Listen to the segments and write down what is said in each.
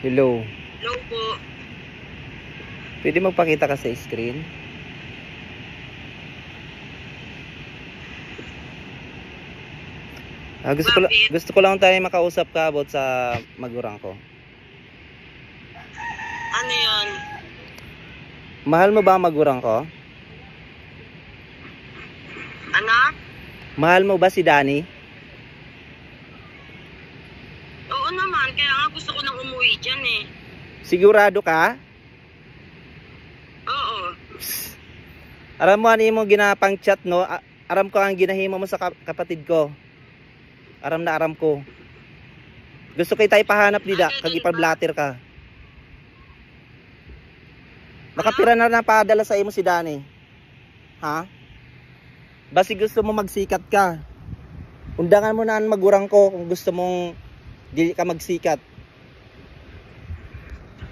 Hello. Hello po. Pwede magpakita ka sa screen? Gusto ko lang tayo makausap ka about sa magurang ko. Ano yun? Mahal mo ba ang magurang ko? Ano? Mahal mo ba si Danny? Oo naman, kaya nga gusto ko nang umuwi dyan eh. Sigurado ka? Oo. Aram mo ano mo ginapang chat no? Aram ko ang ginahimo mo sa kapatid ko. Aram na aram ko. Gusto kay tayo pahanap nila kag ipablatter ka. Nakapira na napadala sa imo si Danny. Ha? Basi gusto mo magsikat ka. Undangan mo na ang magurang ko kung gusto mong dili ka magsikat.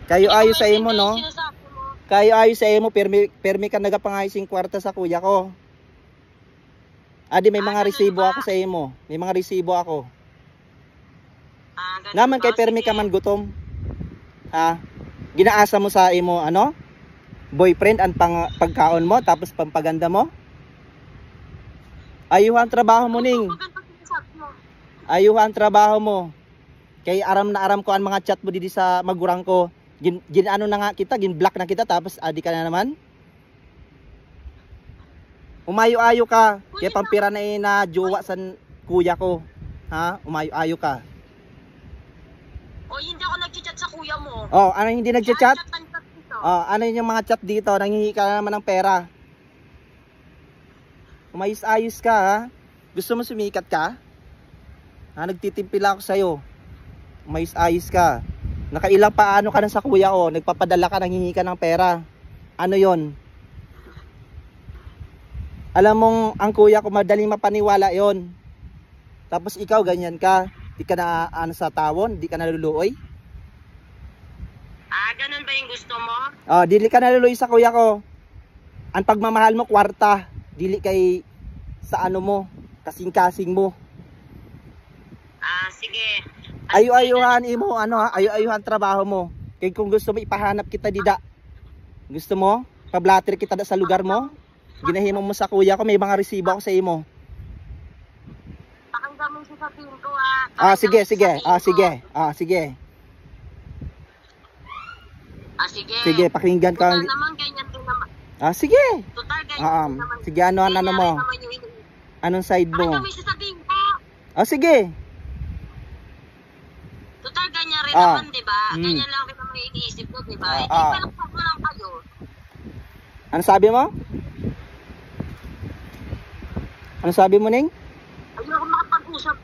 Kayo ayo sa imo no? Kayo ayo sa imo permi ka nagapangayos sing kwarta sa kuya ko. Adi may mga resibo ako sa imo. May mga resibo ako. Naman kay permi ka man gutom. Ha? Ginaasa mo sa imo ano? Boyfriend ang pagkaon mo tapos pampaganda mo? Ayuhan trabaho mo ning. Ayuhan trabaho mo. Kay aram na aram ko ang mga chat mo didi sa magurang ko. Gin ano na nga kita, gin block na kita tapos adi ka na naman. Umayo-ayo ka. Kaya pampira na na jowa sa kuya ko. Ha? Umayo-ayo ka. O hindi ako nag-chat sa kuya mo. Oh, ano hindi nag-chat? Oh, ano yung mga chat dito? Nanghihingi ka na naman ng pera. Umayos-ayos ka ha. Gusto mo sumikat ka? Ha, nagtitimpila ako sa'yo. Umayos-ayos ka. Nakailang paano ka na sa kuya ko. Nagpapadala ka, nanghihingi ka ng pera. Ano yon? Alam mong ang kuya ko madaling mapaniwala yon. Tapos ikaw ganyan ka. Di ka na ano sa tawon, di ka naluluoy. Ah, ganun ba yung gusto mo? Oh, dili ka naluluoy sa kuya ko. Ang pagmamahal mo kwarta, dili kay sa ano mo, kasing-kasing mo. Ah, sige. Ayu-ayuhan imo ano ha, ayu-ayuhan trabaho mo. Kay kung gusto mo ipahanap kita dida. Gusto mo? Pablatter kita da sa lugar mo? Ginahimo mo sa kuya ko, may mga resibo ako sa imo. Pakinggan mo yung sasabihin ko ah. Ah, sige, sige. Ah, sige. Ah, sige. Ah, sige. Sige, pakinggan ka. Total naman, ganyan din naman. Ah, sige. Total, ganyan din naman. Sige, ano mo? Anong side mo? Pakinggan mo yung sasabihin ko. Ah, sige. Total, ganyan rin naman, di ba? Hmm. Ganyan lang kita may iniisip ko, di ba? Hindi Ah. pa lang po lang kayo. Ano sabi mo? Ano sabi mo, Ning? Ayoko makapag-usap